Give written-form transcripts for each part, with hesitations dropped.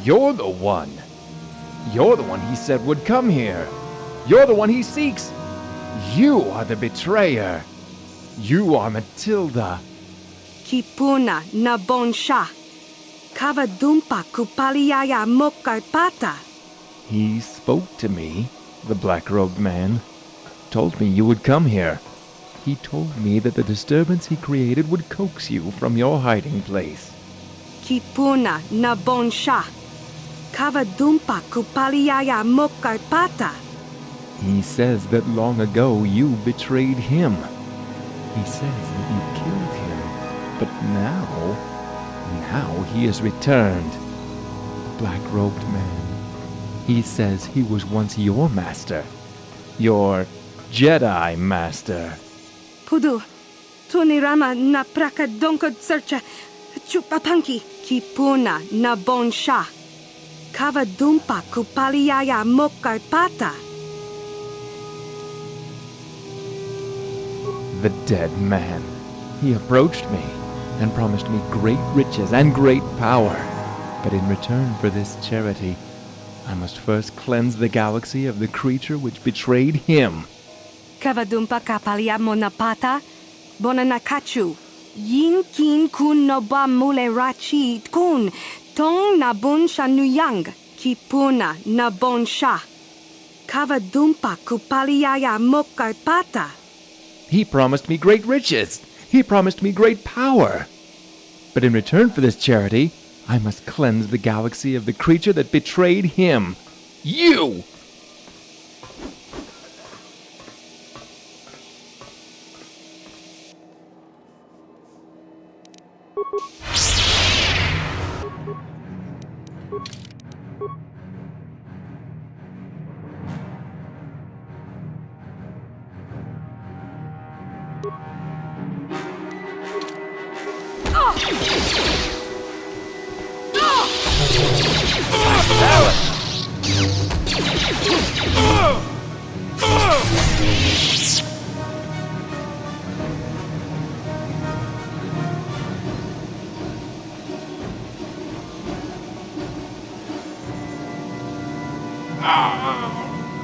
You're the one. You're the one he said would come here. You're the one he seeks. You are the betrayer. You are Matilda. Kipuna na bonsha. Kavadumpa kupaliaya mokarpata. He spoke to me, the black-robed man. Told me you would come here. He told me that the disturbance he created would coax you from your hiding place. Kipuna na bonsha. Kavadumpa kupaliaya mokarpata. He says that long ago you betrayed him. He says that you killed him. But now he has returned. Black-robed man. He says he was once your master. Your Jedi Master. Pudu. Tunirama na prakadonko searcha. Chupapanki. Kipuna na bonsha. Kavadumpa kupaliaya mokarpata. The dead man. He approached me and promised me great riches and great power. But in return for this charity, I must first cleanse the galaxy of the creature which betrayed him. Kavadumpa kapalia monapata. Bonanakachu. Yin kin kun noba mule rachi kun. Tong na bun shanuyang. Kipuna na bonsha. Kavadumpa kupaliaya mokarpata. He promised me great riches. He promised me great power. But in return for this charity, I must cleanse the galaxy of the creature that betrayed him. You!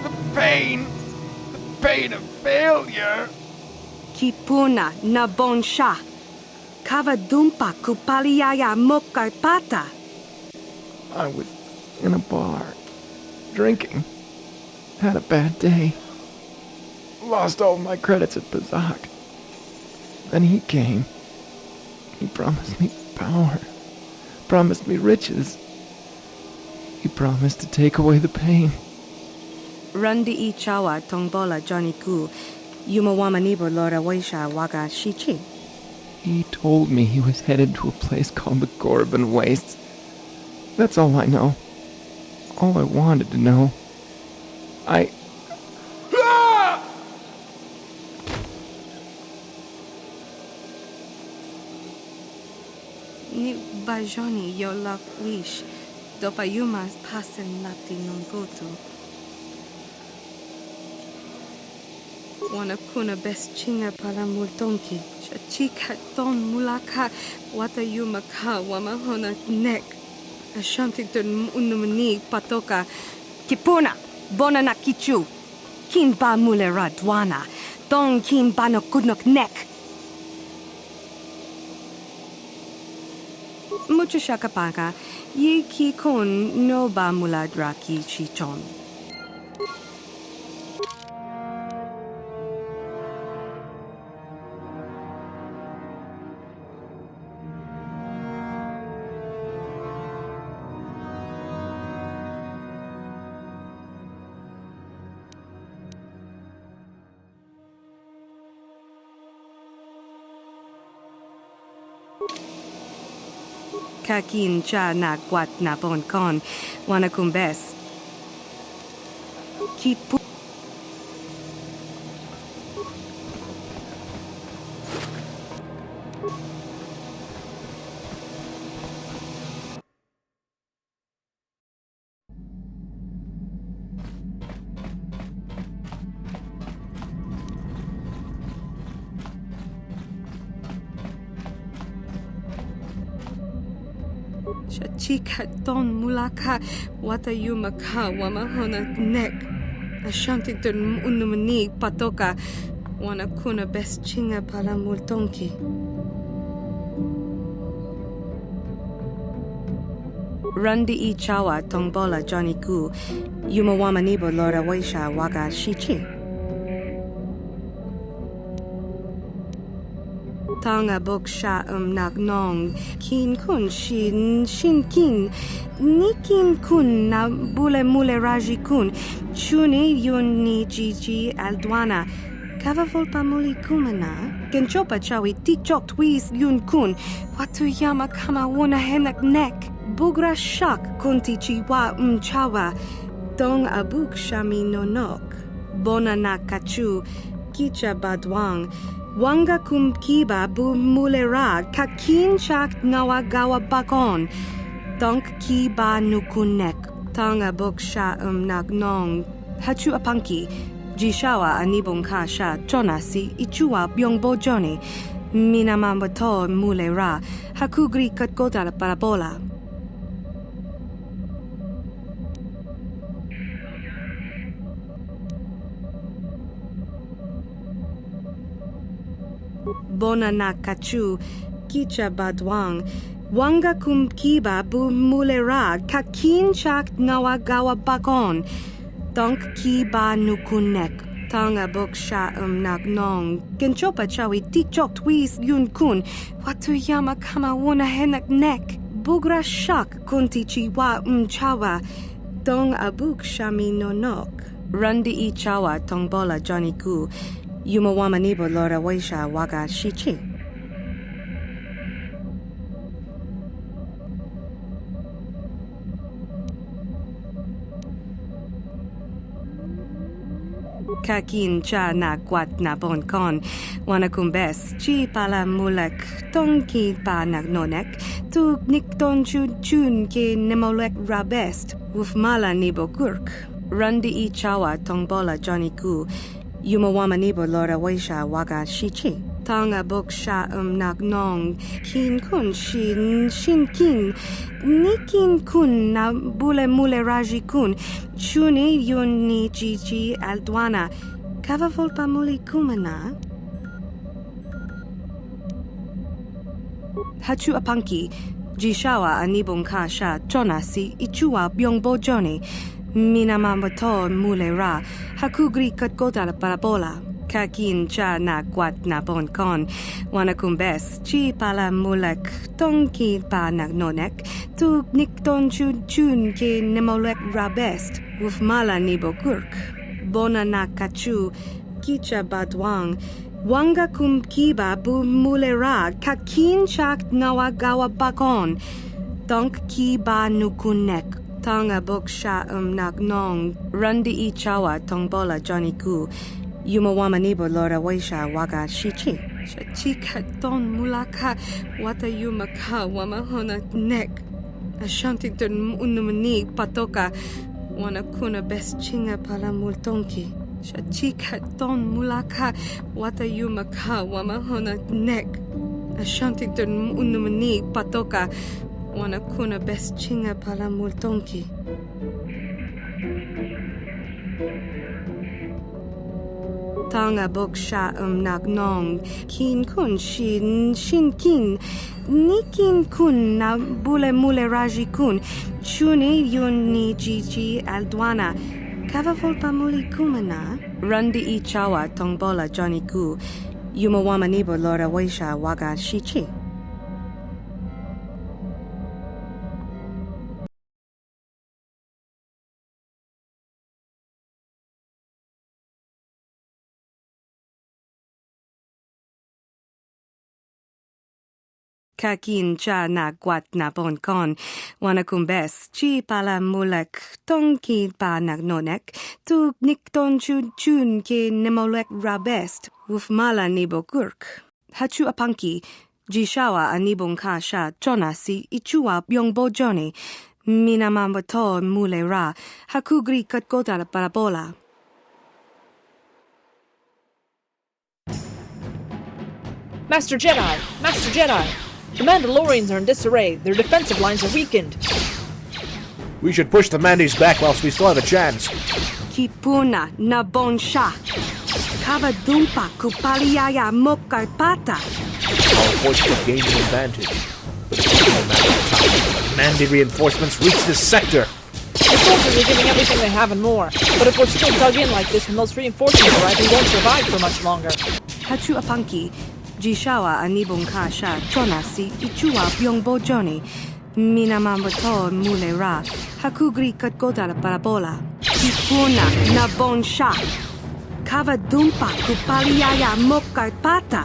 The pain of failure. Kipuna na bonsha. Kavadumpa kupaliaya mokarpata. I was in a bar, drinking. Had a bad day. Lost all my credits at Bazak. Then he came. He promised me power. Promised me riches. He promised to take away the pain. Rundi I chawa tongbola Johnny Ku. Yumawamanibo Lora Waisha Waga Shichi. He told me he was headed to a place called the Korriban Wastes. That's all I know. All I wanted to know. Ni bajoni yo love wish. Dopa yumas pasen napti non gotu. Wana kuna best chinga para multonki. Chachika ton mulaka wata yumaka wamahona nek. Ashantington unumani patoka. Kipuna bona na kichu. Kin ba mulera dwana. Don kin ba no kudnok nek. Mucho shakapaka. Yi ki kon no ba muladra ki chichon. Kakin cha na guat na bon kon wanakumbes. Kipu Shachika ton mulaka watayumaka wamahona nek. Ashantington unumani patoka wanakuna best chinga pala multonki. Rundi I chawa tongbola Johnny Ku, Yumawamanibo Lora Waisha Waga Shichi. Tanga bok sha nagnong, kin kun shin kin, nikin kun na bule mule raji kun, chuni yun ni jiji aldwana. Kava volpa muli kumana, genchopa chawi tikchok twis yun kun, watu yama kama wona henak nek. Bugra shak kunti chiwa chawa, dong abuk shami nonok. Bona na kachu, kicha badwang, wanga kum kiba bu mulera, kakin chak nawa gawa bakon, donk kiba nukunek, tanga buk sha nagnong, hachu apanki, jishawa anibong ka sha chonasi, ichua byongbo joni, minamambato mulera, hakugri katgota parabola. Bona na kachu, kicha badwang, wanga kum kiba bu mulera, kakin chak nawa gawa bakon, donk kiba nukunek, tanga bok sha nagnong, genchopa chawi tikchok twis yun kun, watu yama kama wona henak nek, bugra shak kunti chiwa chawa, dong abuk shami nonok. Rundi I chawa tongbola Johnny Ku, Yumawamanibo Lora Waisha Waga Shichi. Kakin cha na kwat na bon kon, wanakumbes, chi pala mulek, tonki pa nagnonek, tu nikton chun ke nemolek rabest, wufmala nibo kurk. Rundi I chawa tongbola Johnny Ku, Yumawamanibo Lora Waisha Waga Shichi. Tanga bok sha nagnong, kin kun shin kin, nikin kun na bule mule raji kun, chuni yun ni jiji aldwana, kava volpa muli kumana. Hachu apanki, jishawa anibong ka sha chonasi, ichua byongbo joni, minamambato mulera, hakugri katgota parabola. Kakin cha na kwat na bon kon, wanakumbes, chi pala mulek, tonki pa nagnonek, tu nikton chun ke nemolek rabest, wufmala nibo kurk. Bona na kachu, kicha badwang, wanga kum kiba bu mulera, kakin chak nawa gawa bakon, donk kiba nukunek, tanga bok sha nagnong, rundi I chawa tongbola Johnny Ku, Yumawamanibo Lora Waisha Waga Shichi. Shachika ton mulaka watayumaka wamahona nek. Ashantington unumani patoka wanakuna best chinga pala multonki. Shachika ton mulaka watayumaka wamahona nek. Ashantington unumani patoka wanakuna best chinga pala multonki. Tanga bok sha nagnong, kin kun shin kin, nikin kun na bule mule raji kun, chuni yun ni jiji aldwana, kava volpa muli kumana. Rundi I chawa tongbola Johnny Ku, Yumawamanibo Lora Waisha Waga Shichi. Kakin cha na kwat na bon kon, wanakumbes, chi pala mulek, tonki pa nagnonek, tu nikton chun ke nemolek rabest, wufmala nibo kurk. Hachu apanki, jishawa anibong ka sha chonasi, ichua byongbo joni, minamambato mulera, hakugri katgota parabola. Master Jedi! Master Jedi! The Mandalorians are in disarray. Their defensive lines are weakened. We should push the Mandis back whilst we still have a chance. Kipuna na bonsha. Kavadumpa kupaliaya mokarpata. Our forces have gained an advantage. But it's only a matter of time. Mandi reinforcements reach this sector. The soldiers are giving everything they have and more. But if we're still dug in like this when those reinforcements arrive, we won't survive for much longer. Hachu apanki. Jishawa anibong kasha chona si ichua byongbo joni. Minamambato mulera. Hakugri katgoda parabola. Kipuna na bonsha. Kavadumpa kupaliaya mokarpata.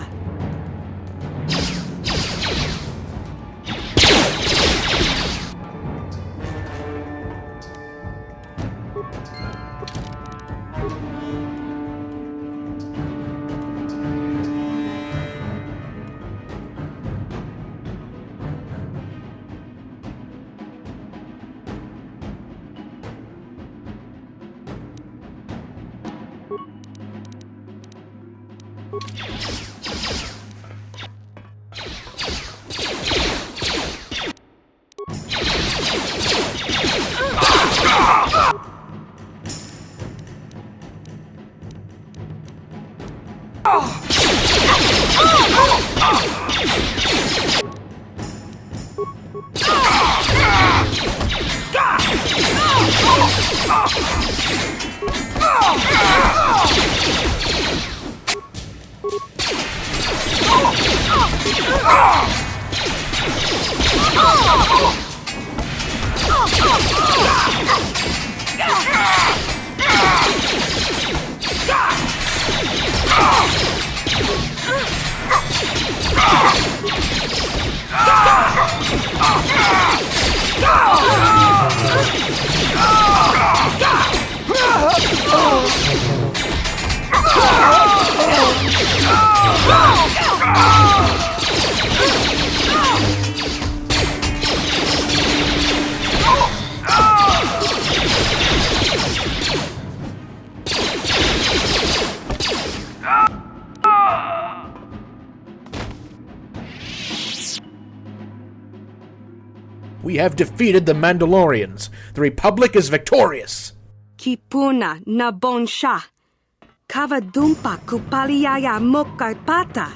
We have defeated the Mandalorians. The Republic is victorious. Kipuna na bonsha. Kavadumpa kupaliaya mokarpata.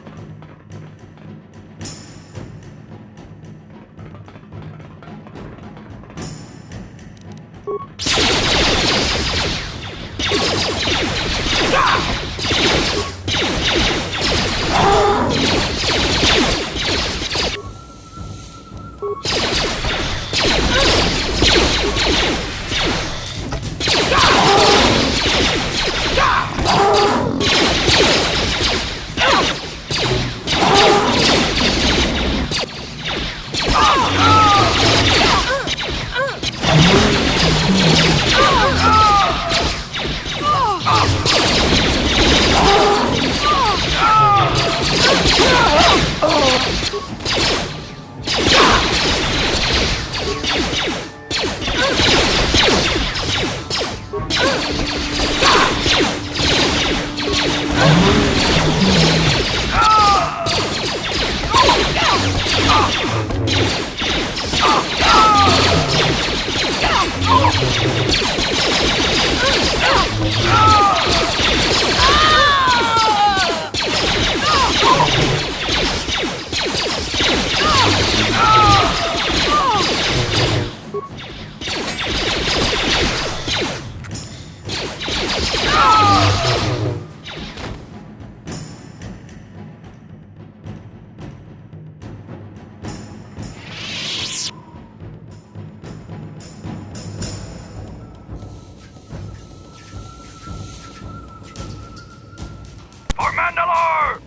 For Mandalore!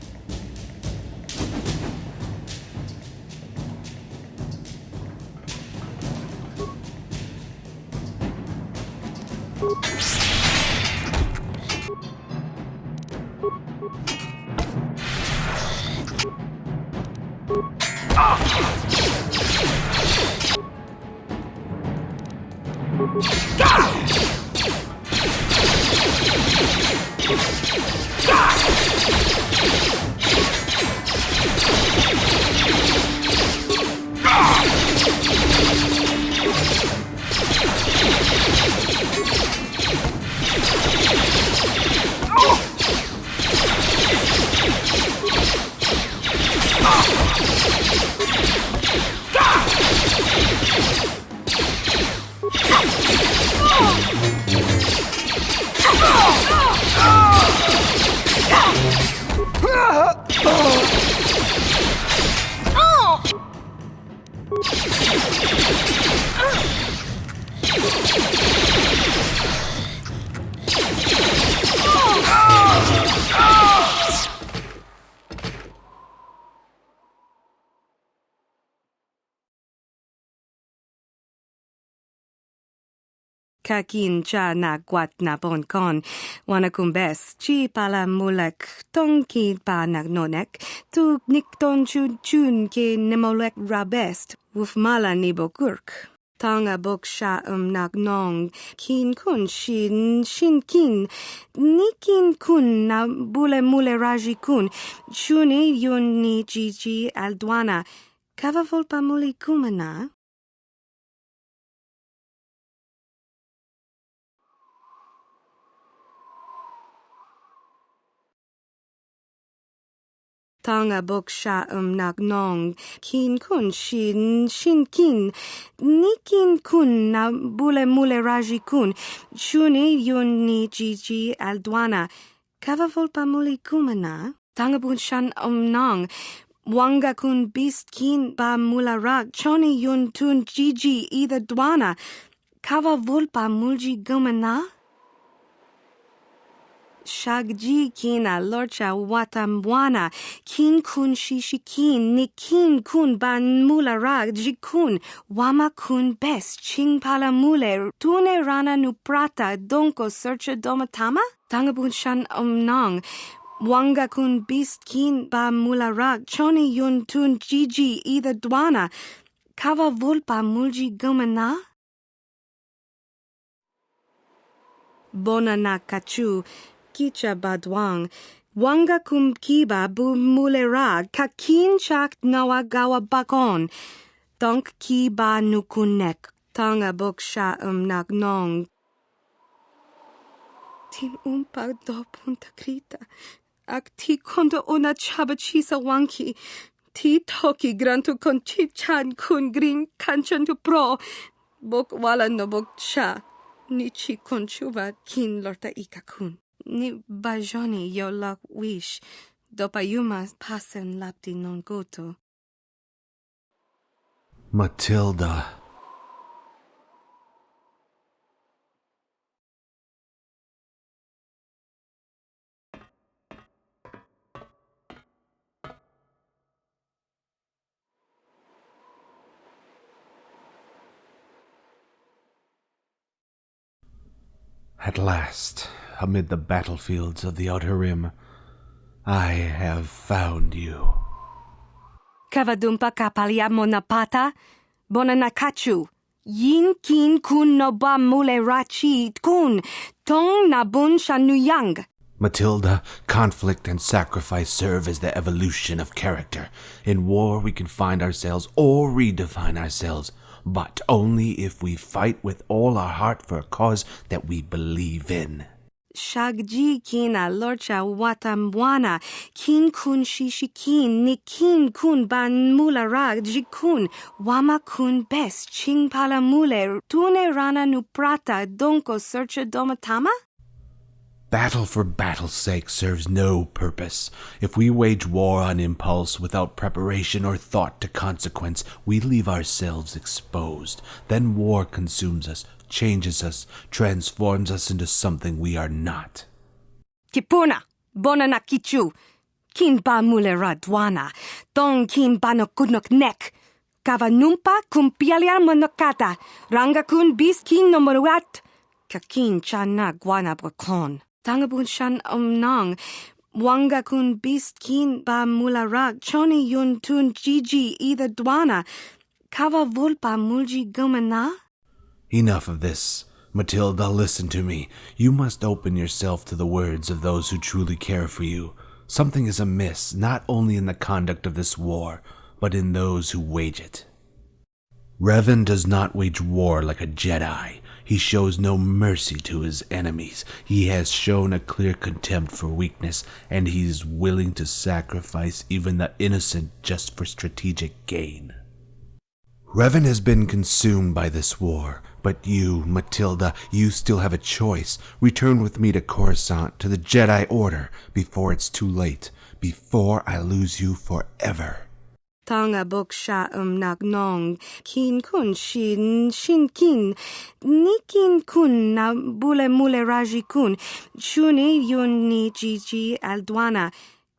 Kakin cha na guat na bon kon. Wanakumbes, chi pala mulek, tong ki pa nagnonek, tu nikton chun ke nemolek rabest, wufmala nibokurk. Tanga bok sha nagnong, kin kun shin kin, nikin kun na bule mule raji kun, chuni yun ni jiji aldwana, kava volpa muli kumana. Tanga bok sha nagnong, kin kun shin kin, nikin kun na bule mule raji kun, chuni yun ni jiji aldwana, kava volpa muli kumana. Tanga bun shan nong, wanga kun bist kin ba mula rag, choni yun tun jiji either dwana, kava volpa mulji gumana. Shagji kina lorcha watambwana, kin kun shishikin, nikin kun ban mula rag jikun, wama kun bes, ching pala mule, tune rana nuprata, donko searcha domatama? Tangabun shan nong, wanga kun bist kin ba mula rag, choni yun tun jiji either dwana, kava volpa mulji gumana? Bona na kachu, kicha badwang, wanga kum kiba bu mulera, kakin chak nawa gawa bakon, donk kiba nukunek, tanga boksha nagnong. Tin umpa do punta krita, ak ti kondo ona chaba chisa wanki, ti toki grantu kon chichan kun green kanchan tu pro, bok wala no bok cha, ni chi konchuva kin lorta ikakun. Ni bajoni yo lak wish, dopayuma pasen lapti non goto. Matilda. At last, amid the battlefields of the Outer Rim, I have found you. Kavadumpa kapalia monapata, bonanakachu, yin kin kun no ba mule rachi kun, tong nabun shanuyang. Matilda, conflict and sacrifice serve as the evolution of character. In war, we can find ourselves or redefine ourselves, but only if we fight with all our heart for a cause that we believe in. Shagji kina lorcha watambwana, kin kun shishikin, nikin kun ban mula rag jikun, wama kun bes, ching pala mule, tune rana nuprata, donko searcha domatama? Battle for battle's sake serves no purpose. If we wage war on impulse without preparation or thought to consequence, we leave ourselves exposed. Then war consumes us, changes us, transforms us into something we are not. Kipuna, bonana kichu, kin ba mulera dwana, don kin bano kudnok nek, kavanumpa kumpialia monokata, ranga kun bis kin no moruat, kakin chana guana brakon. Tangabun shan nong, wanga kun bis kin ba mularag, choni yun tun jiji either dwana, kava volpa mulji gumana? Enough of this. Matilda, listen to me. You must open yourself to the words of those who truly care for you. Something is amiss, not only in the conduct of this war, but in those who wage it. Revan does not wage war like a Jedi. He shows no mercy to his enemies. He has shown a clear contempt for weakness, and he is willing to sacrifice even the innocent just for strategic gain. Revan has been consumed by this war, but you, Matilda, you still have a choice. Return with me to Coruscant, to the Jedi Order, before it's too late, before I lose you forever. Tanga boksha nagnong, kin kun shin kin, nikin kun na bule mule raji kun, chuni yun ni jiji aldwana,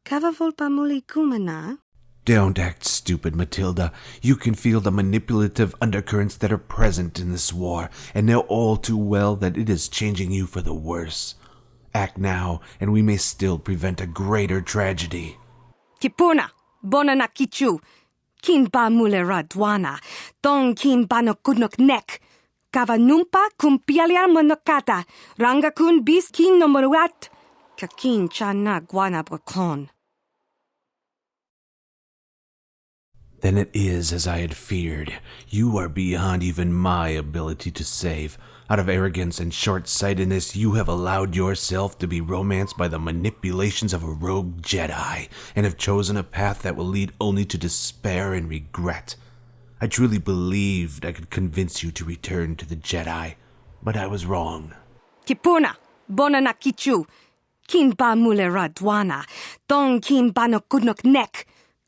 kava volpa muli kumana? Don't act stupid, Matilda. You can feel the manipulative undercurrents that are present in this war, and know all too well that it is changing you for the worse. Act now, and we may still prevent a greater tragedy. Kipuna, bona na kichu. Kin ba mulera dwana. Don kin ba no kudnok nek. Kava numpa kun pialia monokata. Ranga kun bis kin no moruat. Kakin chana guana brokon. Then it is as I had feared. You are beyond even my ability to save. Out of arrogance and short-sightedness, you have allowed yourself to be romanced by the manipulations of a rogue Jedi, and have chosen a path that will lead only to despair and regret. I truly believed I could convince you to return to the Jedi, but I was wrong. Kipuna, bona na kichu. Kin ba mulera dwana. Don kin ba no kudnok nek.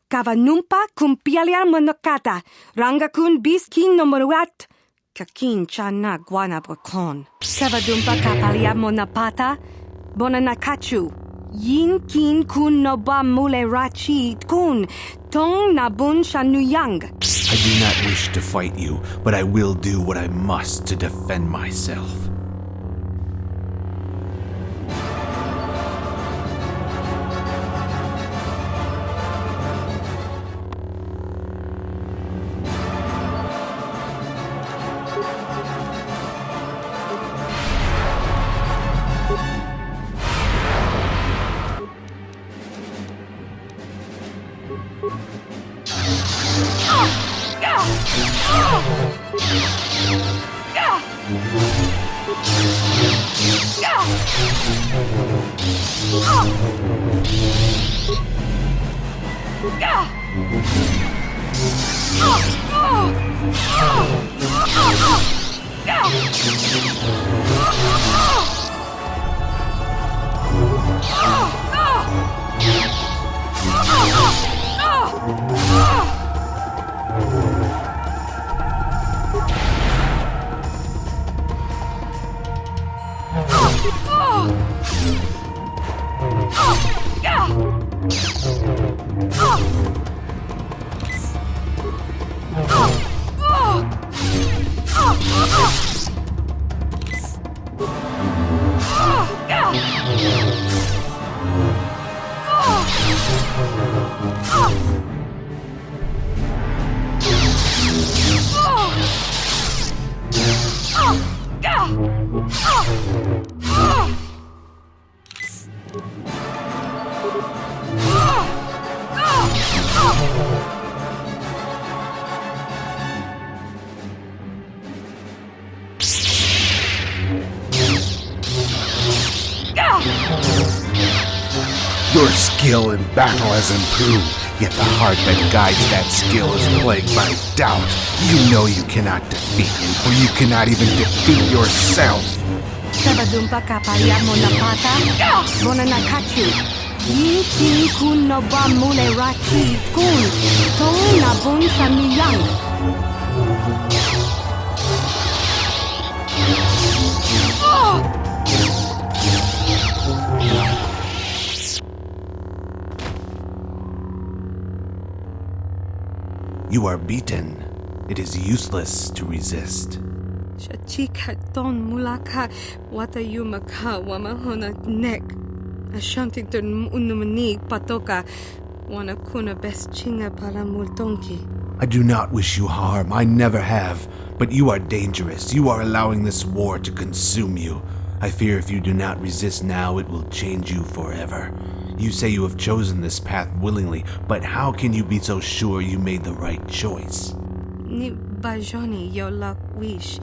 Kava numpa kun pialia monokata. Ranga kun bis kin no moruat. Kakin chana guana brokon. Kava dumpa kapalia monapata. Bona na kachu. Yin kin kun no ba mulera chi kun. Tong na bun shanuyang. I do not wish to fight you, but I will do what I must to defend myself. Your skill in battle has improved, yet the heart that guides that skill is plagued by doubt. You know you cannot defeat me, for you cannot even defeat yourself. Sabadumpa kapalia monapata. Bona na kachu. Yin kin kun no ba mulera chi kun. Tong na bun shanuyang. You are beaten. It is useless to resist. Shachika don mulaka watayumaka wamahona nek. Ashantington unumani patoka wanakuna best chinga para multonki. I do not wish you harm. I never have. But you are dangerous. You are allowing this war to consume you. I fear if you do not resist now, it will change you forever. You say you have chosen this path willingly, but how can you be so sure you made the right choice? Ni bajoni yo lak wish.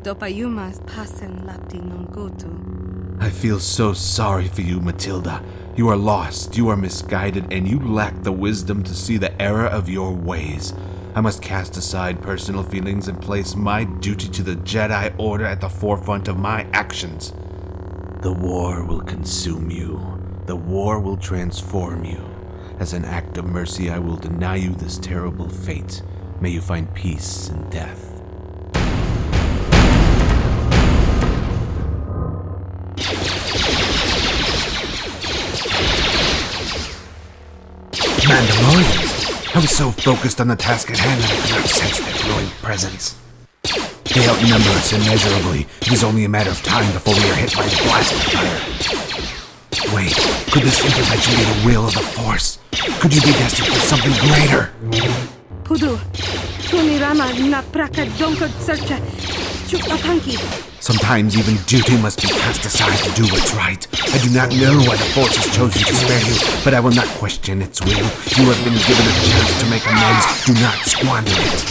Dopayumas pasen lapti non gotu. I feel so sorry for you, Matilda. You are lost, you are misguided, and you lack the wisdom to see the error of your ways. I must cast aside personal feelings and place my duty to the Jedi Order at the forefront of my actions. The war will consume you. The war will transform you. As an act of mercy, I will deny you this terrible fate. May you find peace in death. Mandalorians! I was so focused on the task at hand that I could not sense their growing presence. They outnumber us immeasurably. It is only a matter of time before we are hit by a blast of fire. Wait, could this intervention be the will of the Force? Could you be destined for something greater? Pudu, tunirama na praka donko searcha, chupapanki. Sometimes even duty must be cast aside to do what's right. I do not know why the Force has chosen to spare you, but I will not question its will. You have been given a chance to make amends. Do not squander it.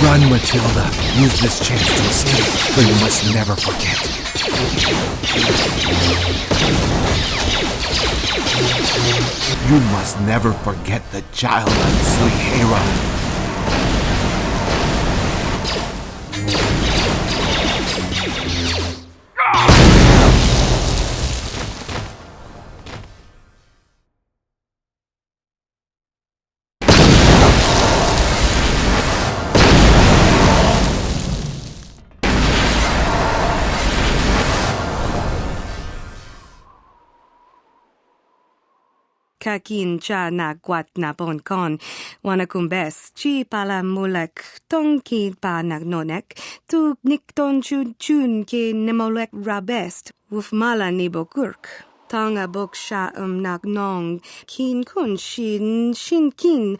Run, Matilda. Use this chance to escape, but you must never forget. You must never forget the child of sweet Hera. Kakin cha na guat na bon kon, wanakumbes, chi pala mulek, tonki pa nagnonek, tu nikton chun ke nemolek rabest, wuf mala nibokurk. Tanga bok sha nagnong, kin kun shin kin,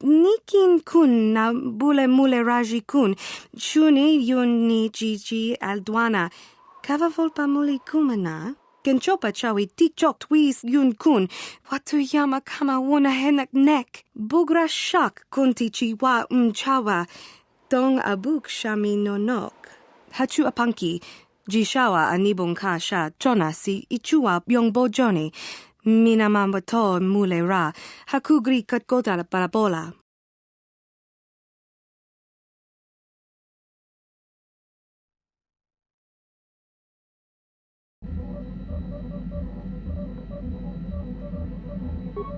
nikin kun na bule mule raji kun, chuni yun ni jiji aldwana, kava volpa muli kumana. Genchopa chawi tikchok twis yun kun, watu yama kama wona henak nek, bugra shak kunti chiwa chawa, dong abuk shami nonok. Hachu apanki, jishawa anibong ka sha chona si ichua byongbo joni, minamambato mule ra, hakugri katkota la parabola.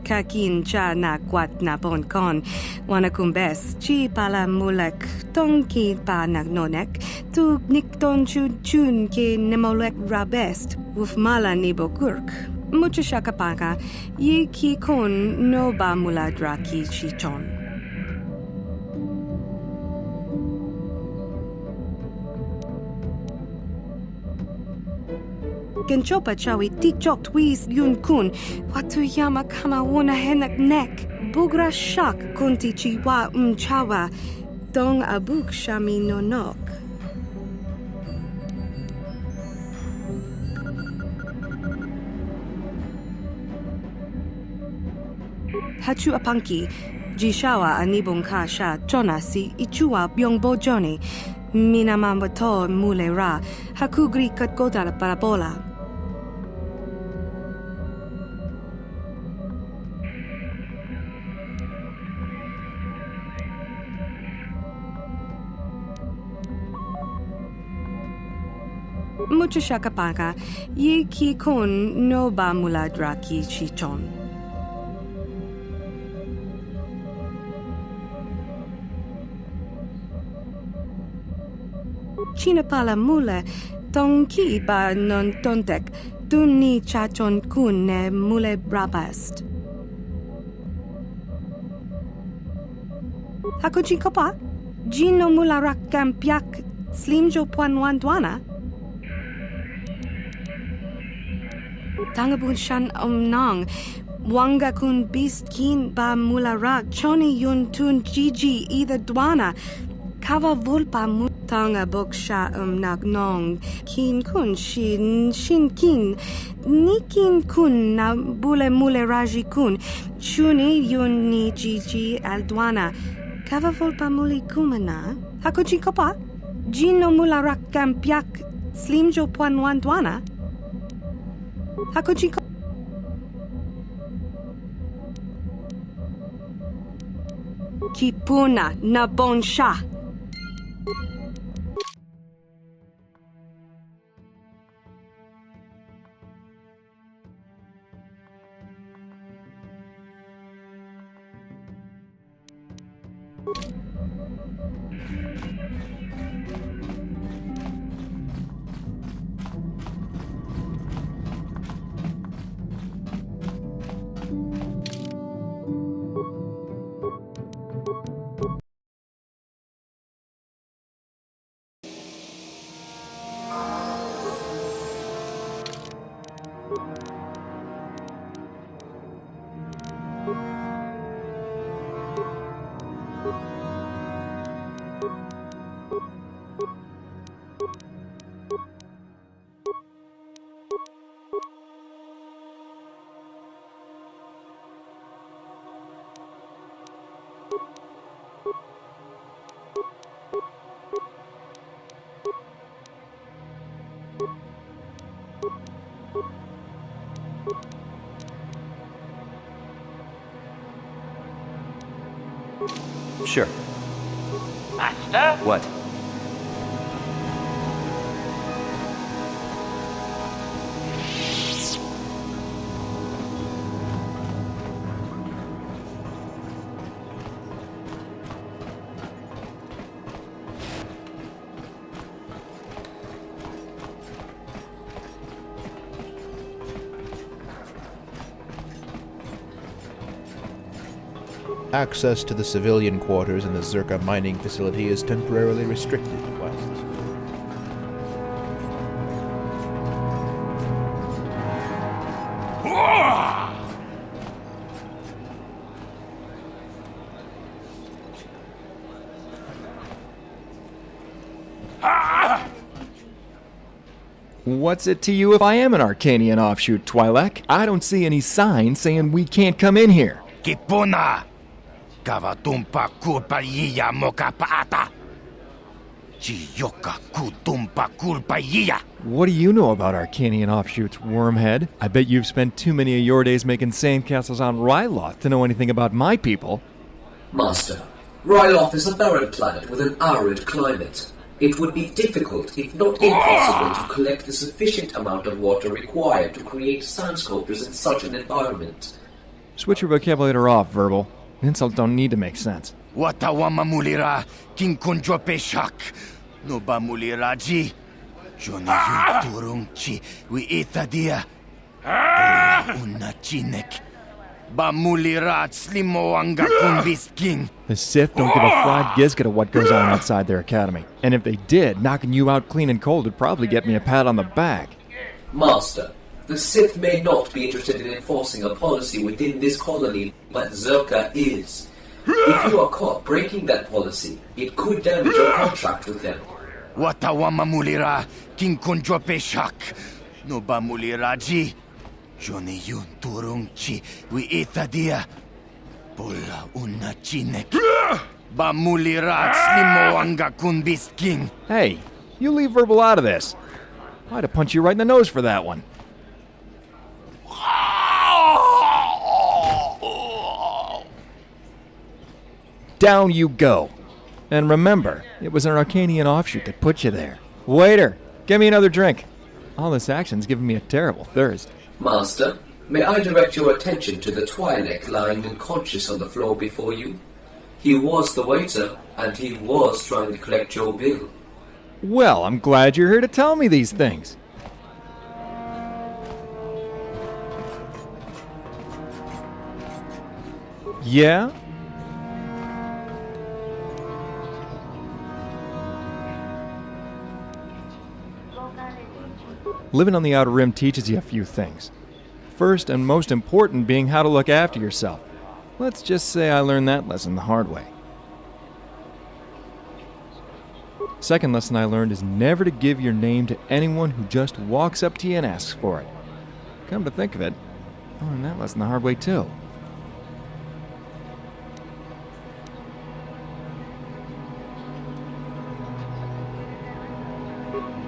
Kakin cha na guat na bon kon, wanakumbes, chi pala mulek, tonki pa nagnonek, tu nikton chun ke nemolek rabest, wuf mala nibokurk. Mucha shakapaka, ye ki kon no ba muladra ki chichon. Genchopa chawi tikchok twis yun kun, watu yama kama wona henak nek, bugra shak kunti chiwa chawa, dong abuk shami nonok. Hachu apanki, jishawa anibong ka sha chona si ichua byongbo joni, minamambato mule ra, hakugri katkota la parabola. Mucha shakapaka, ye ki kon no ba muladra ki chichon. Chinapala mule, tong ki ba non tontek, dun ni chachon kun ne mule brabast. Hakuchi kopa, jin no mula rak kampiak, slimjo puan dwana. Tangabun shan nang, wanga kun beast kin ba mula rak, choni yun tun jiji either dwana, kava vulpa tanga boksha nagnong, kin kun shin kin, nikin kun na bule mule raji kun, chuni yun ni jiji aldwana, kava vulpa muli kumana, hakuchi kopa, jin no mula rak kampiak, slimjo puan dwana. Hakuchi Kipuna na bonsha. Sure. Master? What? Access to the civilian quarters in the Zerka mining facility is temporarily restricted, Wastes. What's it to you if I am an Arcanian offshoot, Twi'lek? I don't see any sign saying we can't come in here. Kipuna! Kavatumpa kulpa yiya moka paata! Chiyoka kutumpa kulpa yiya! What do you know about Arcanian offshoots, Wormhead? I bet you've spent too many of your days making sandcastles on Ryloth to know anything about my people. Master, Ryloth is a barren planet with an arid climate. It would be difficult, if not impossible, to collect the sufficient amount of water required to create sand sculptures in such an environment. Switch your vocabulator off, Verbal. Insults don't need to make sense. Watawama mulira kinkunjo peshak. No ba muliraji. Joni turungchi wi itadia. Una chinek. Ba mulirat slimoanga kumbisking. The Sith don't give a fried gisket of what goes on outside their academy. And if they did, knocking you out clean and cold would probably get me a pat on the back. Master, the Sith may not be interested in enforcing a policy within this colony, but Zerka is. If you are caught breaking that policy, it could damage your contract with them. Watawama mulira kinkunjo peshak. No ba muliraji. Joni turungchi wi itadia. Pola una chinek. Ba mulirat slimoanga kumbisking. Hey, you leave Verbal out of this. I'd have punched you right in the nose for that one. Down you go. And remember, it was an Arcanian offshoot that put you there. Waiter, get me another drink. All this action's giving me a terrible thirst. Master, may I direct your attention to the Twi'lek lying unconscious on the floor before you? He was the waiter, and he was trying to collect your bill. Well, I'm glad you're here to tell me these things. Yeah? Living on the Outer Rim teaches you a few things. First and most important being how to look after yourself. Let's just say I learned that lesson the hard way. Second lesson I learned is never to give your name to anyone who just walks up to you and asks for it. Come to think of it, I learned that lesson the hard way too.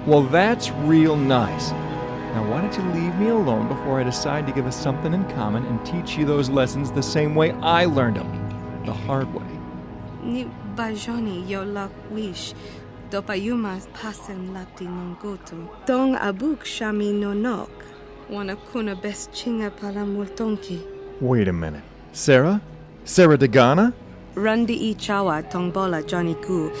Well, that's real nice. Now why don't you leave me alone before I decide to give us something in common and teach you those lessons the same way I learned them, the hard way. Ni bajoni yo lak wish. Dopayumas pasen lati nongoto. Dong abuk shami no nok. Wana kuna best chinga pala multonki. Wait a minute. Sarah? Sarah Dagana? Rundi I chawa tongbola Johnny Gu.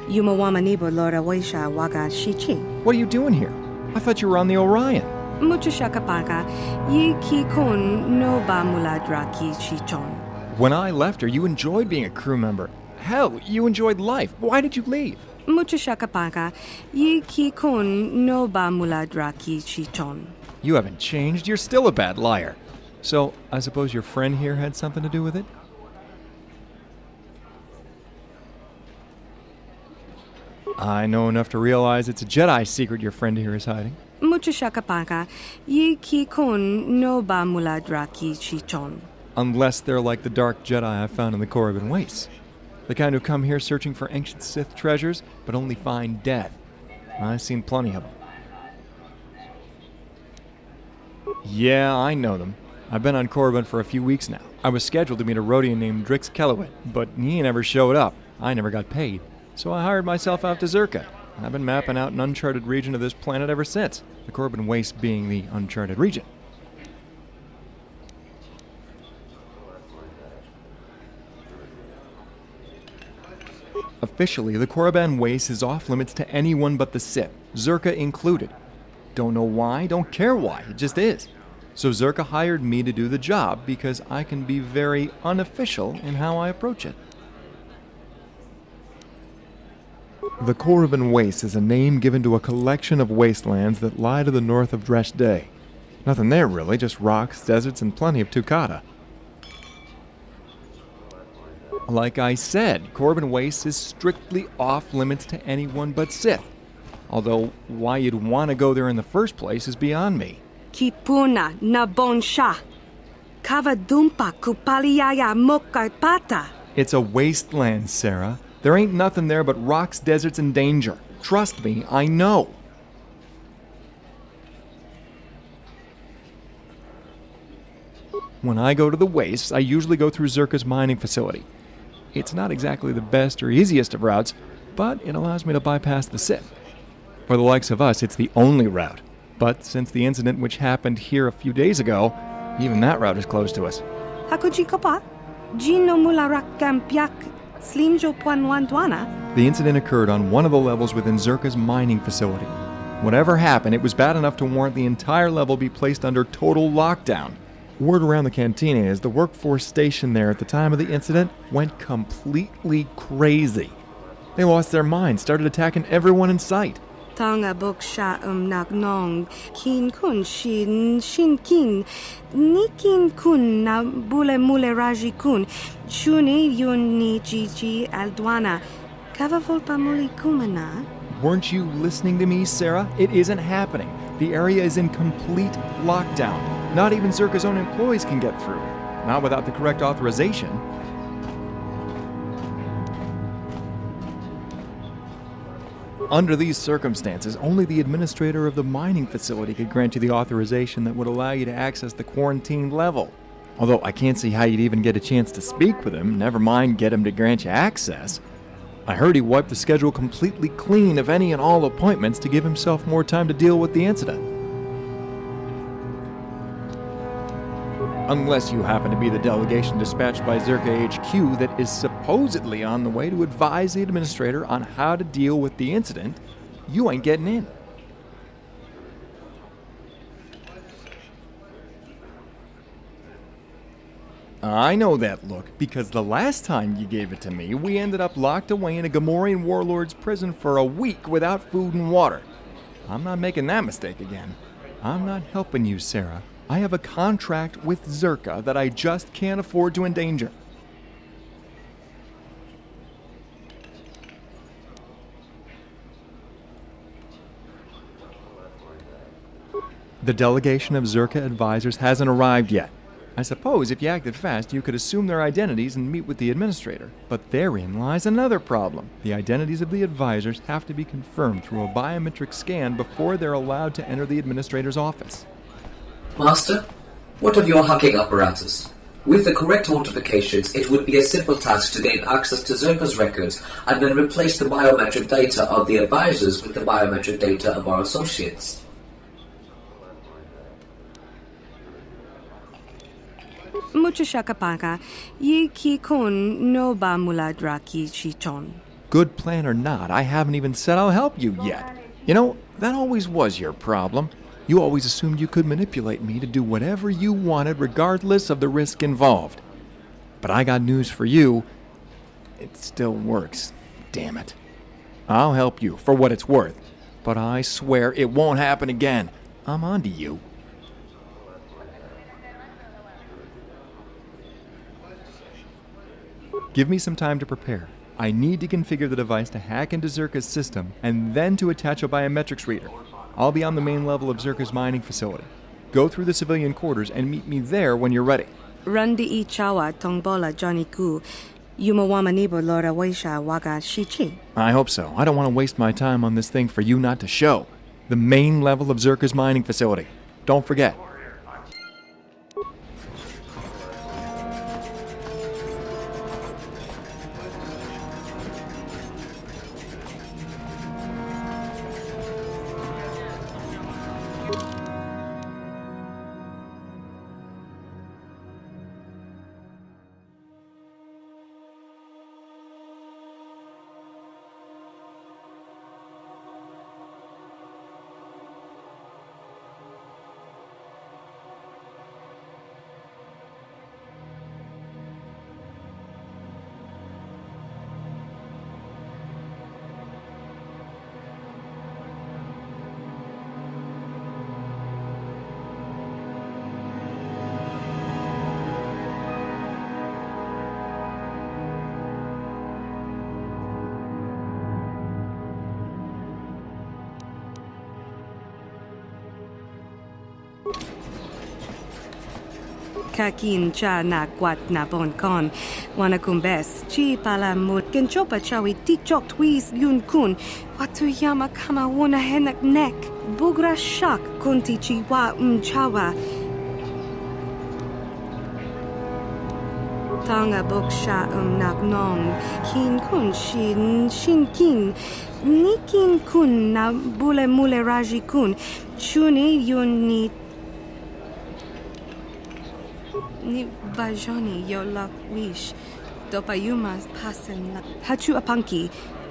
Yumawama nibo lora waisha waga shichi. What are you doing here? I thought you were on the Orion. Mucho shakapaka. Yi ki kun no ba muladra ki chichon. When I left her, you enjoyed being a crew member. Hell, you enjoyed life. Why did you leave? Mucho shakapaka. Yi ki kun no ba muladra ki chichon. You haven't changed. You're still a bad liar. So, I suppose your friend here had something to do with it? I know enough to realize it's a Jedi secret your friend here is hiding. Mucho shakapaka, ye ki kun no ba mula draki chichon. Unless they're like the dark Jedi I found in the Korriban Wastes. The kind who come here searching for ancient Sith treasures, but only find death. I've seen plenty of them. Yeah, I know them. I've been on Korriban for a few weeks now. I was scheduled to meet a Rhodian named Drix Kellowit, but he never showed up. I never got paid. So I hired myself out to Zerka. I've been mapping out an uncharted region of this planet ever since, the Korriban Wastes being the uncharted region. Officially, the Korriban Wastes is off limits to anyone but the Sith, Zerka included. Don't know why, don't care why, it just is. So Zerka hired me to do the job because I can be very unofficial in how I approach it. The Korriban Wastes is a name given to a collection of wastelands that lie to the north of Dresh Day. Nothing there really, just rocks, deserts, and plenty of Tukata. Like I said, Korriban Wastes is strictly off limits to anyone but Sith. Although, why you'd want to go there in the first place is beyond me. Kipuna na bonsha. Kavadumpa kupaliaya mokapata. It's a wasteland, Sarah. There ain't nothing there but rocks, deserts, and danger. Trust me, I know. When I go to the wastes, I usually go through Zerka's mining facility. It's not exactly the best or easiest of routes, but it allows me to bypass the Sith. For the likes of us, it's the only route. But since the incident which happened here a few days ago, even that route is closed to us. Hakuji kopa? Jino mularak kampiak slimjo puanwantuana? The incident occurred on one of the levels within Zerka's mining facility. Whatever happened, it was bad enough to warrant the entire level be placed under total lockdown. Word around the cantina is the workforce stationed there at the time of the incident went completely crazy. They lost their minds, started attacking everyone in sight. Tonga boksha nagnong kin kun shin kin nikin kun na bule mule raji kun shuni yun ni jiji aldwana kavavolpa muli kumana. Weren't you listening to me, Sarah? It isn't happening. The area is in complete lockdown. Not even Zerka's own employees can get through. Not without the correct authorization. Under these circumstances, only the administrator of the mining facility could grant you the authorization that would allow you to access the quarantined level. Although I can't see how you'd even get a chance to speak with him, never mind get him to grant you access. I heard he wiped the schedule completely clean of any and all appointments to give himself more time to deal with the incident. Unless you happen to be the delegation dispatched by Zerka HQ that is supposedly on the way to advise the administrator on how to deal with the incident, you ain't getting in. I know that look, because the last time you gave it to me, we ended up locked away in a Gamorrean warlord's prison for a week without food and water. I'm not making that mistake again. I'm not helping you, Sarah. I have a contract with Zerka that I just can't afford to endanger. The delegation of Zerka advisors hasn't arrived yet. I suppose if you acted fast, you could assume their identities and meet with the administrator. But therein lies another problem. The identities of the advisors have to be confirmed through a biometric scan before they're allowed to enter the administrator's office. Master, what of your hacking apparatus? With the correct authentications, it would be a simple task to gain access to Zerka's records and then replace the biometric data of the advisors with the biometric data of our associates. Mucho shakapaka, ye ki kun no ba mula draki chichon. Good plan or not, I haven't even said I'll help you yet. You know, that always was your problem. You always assumed you could manipulate me to do whatever you wanted regardless of the risk involved. But I got news for you. It still works. Damn it. I'll help you for what it's worth. But I swear it won't happen again. I'm onto you. Give me some time to prepare. I need to configure the device to hack into Zerka's system and then to attach a biometrics reader. I'll be on the main level of Zerka's mining facility. Go through the civilian quarters and meet me there when you're ready. Randi ichawa tongbola Johnny Ku. Yumawamanibo Lora Waisha Waga Shichi. I hope so. I don't want to waste my time on this thing for you not to show. The main level of Zerka's mining facility. Don't forget. Kakin cha na kwat na bon kon. Wanakumbes. Chi pala mut. Kenchopa chawi tikchok twis yun kun. Watu yama kama wona henak nek. Bugra shak kunti chiwa chawa. Tanga boksha nak nong. Kin kun shin kin. Nikin kun na bule mule raji kun. Chuni yun ni bajoni yo la wish dopayuma pasen la hachu apanki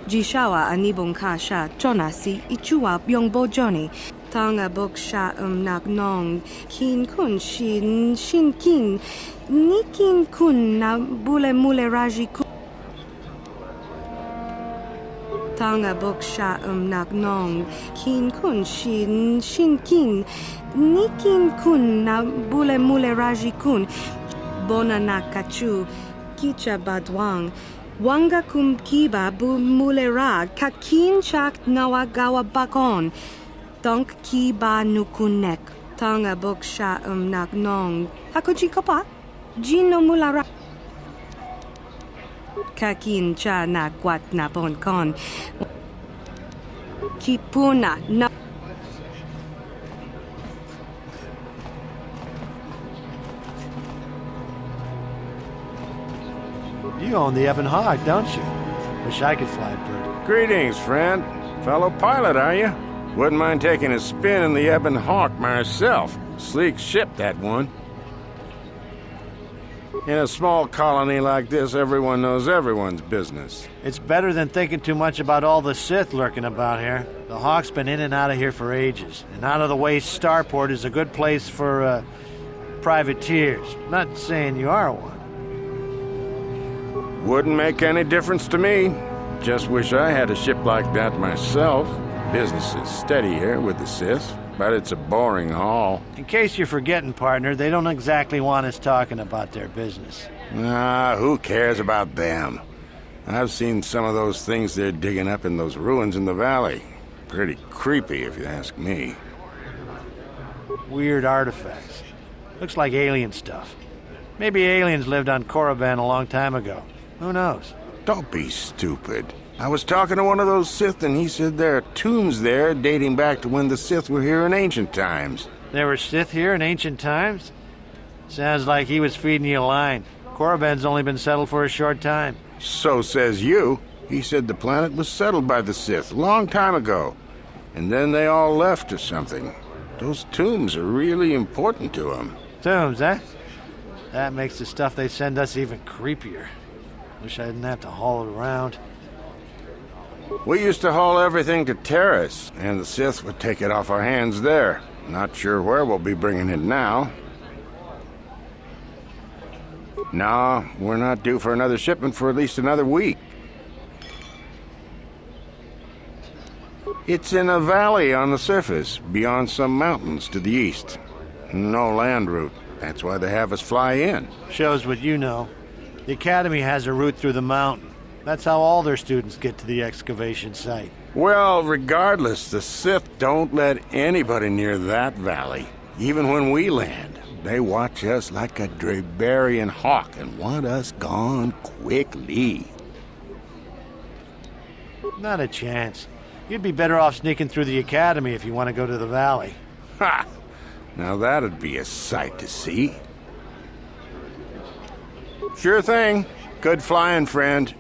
jishawa anibon kasha chonasi ichua byongbo joni tanga boksha nak nong kin kun shin kin nikin kun na bule mule raji kun tanga boksha nak nong kin kun shin kin nikin kun na bule mule raji kun bona na kachu kicha badwang wanga kum kiba bu mule ra kakin chak nawa gawa bakon donk kiba nukunek tanga boksha nak nong hakuchi kopa jino mula ra kakin cha na kwat na bon kon kipuna na You own the Ebon Hawk, don't you? Wish I could fly a bird. Greetings, friend. Fellow pilot, are you? Wouldn't mind taking a spin in the Ebon Hawk myself. Sleek ship, that one. In a small colony like this, everyone knows everyone's business. It's better than thinking too much about all the Sith lurking about here. The Hawk's been in and out of here for ages, and out-of-the-way starport is a good place for, privateers. Not saying you are one. Wouldn't make any difference to me. Just wish I had a ship like that myself. Business is steady here with the Sith, but it's a boring haul. In case you're forgetting, partner, they don't exactly want us talking about their business. Ah, who cares about them? I've seen some of those things they're digging up in those ruins in the valley. Pretty creepy, if you ask me. Weird artifacts. Looks like alien stuff. Maybe aliens lived on Korriban a long time ago. Who knows? Don't be stupid. I was talking to one of those Sith, and he said there are tombs there dating back to when the Sith were here in ancient times. There were Sith here in ancient times? Sounds like he was feeding you a line. Korriban's only been settled for a short time. So says you. He said the planet was settled by the Sith a long time ago. And then they all left or something. Those tombs are really important to them. Tombs, eh? That makes the stuff they send us even creepier. Wish I didn't have to haul it around. We used to haul everything to Terrace, and the Sith would take it off our hands there. Not sure where we'll be bringing it now. No, we're not due for another shipment for at least another week. It's in a valley on the surface, beyond some mountains to the east. No land route. That's why they have us fly in. Shows what you know. The Academy has a route through the mountain. That's how all their students get to the excavation site. Well, regardless, the Sith don't let anybody near that valley. Even when we land, they watch us like a Drabarian hawk and want us gone quickly. Not a chance. You'd be better off sneaking through the academy if you want to go to the valley. Ha! Now that'd be a sight to see. Sure thing. Good flying, friend.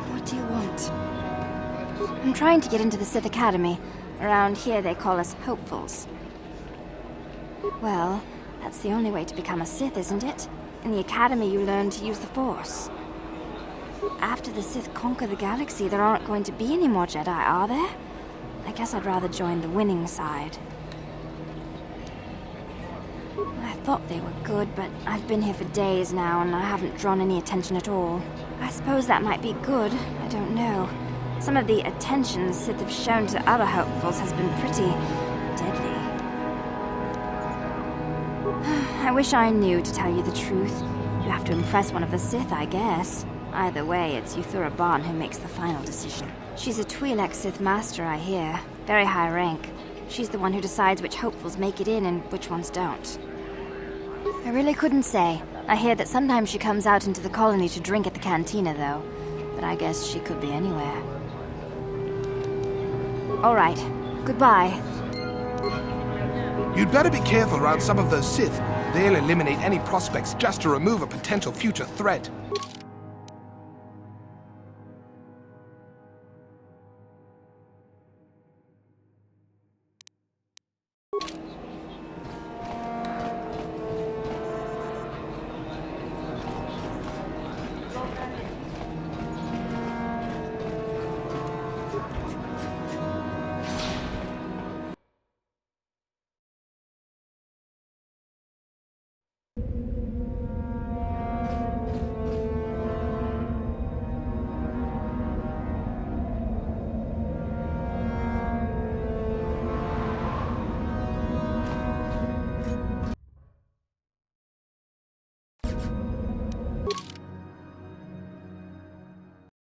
What do you want? I'm trying to get into the Sith Academy. Around here they call us hopefuls. Well, that's the only way to become a Sith, isn't it? In the Academy you learn to use the Force. After the Sith conquer the galaxy, there aren't going to be any more Jedi, are there? I guess I'd rather join the winning side. I thought they were good, but I've been here for days now and I haven't drawn any attention at all. I suppose that might be good, I don't know. Some of the attention the Sith have shown to other hopefuls has been pretty deadly. I wish I knew, to tell you the truth. You have to impress one of the Sith, I guess. Either way, it's Yuthura Ban who makes the final decision. She's a Twi'lek Sith Master, I hear. Very high rank. She's the one who decides which hopefuls make it in and which ones don't. I really couldn't say. I hear that sometimes she comes out into the colony to drink at the cantina, though. But I guess she could be anywhere. All right. Goodbye. You'd better be careful around some of those Sith. They'll eliminate any prospects just to remove a potential future threat.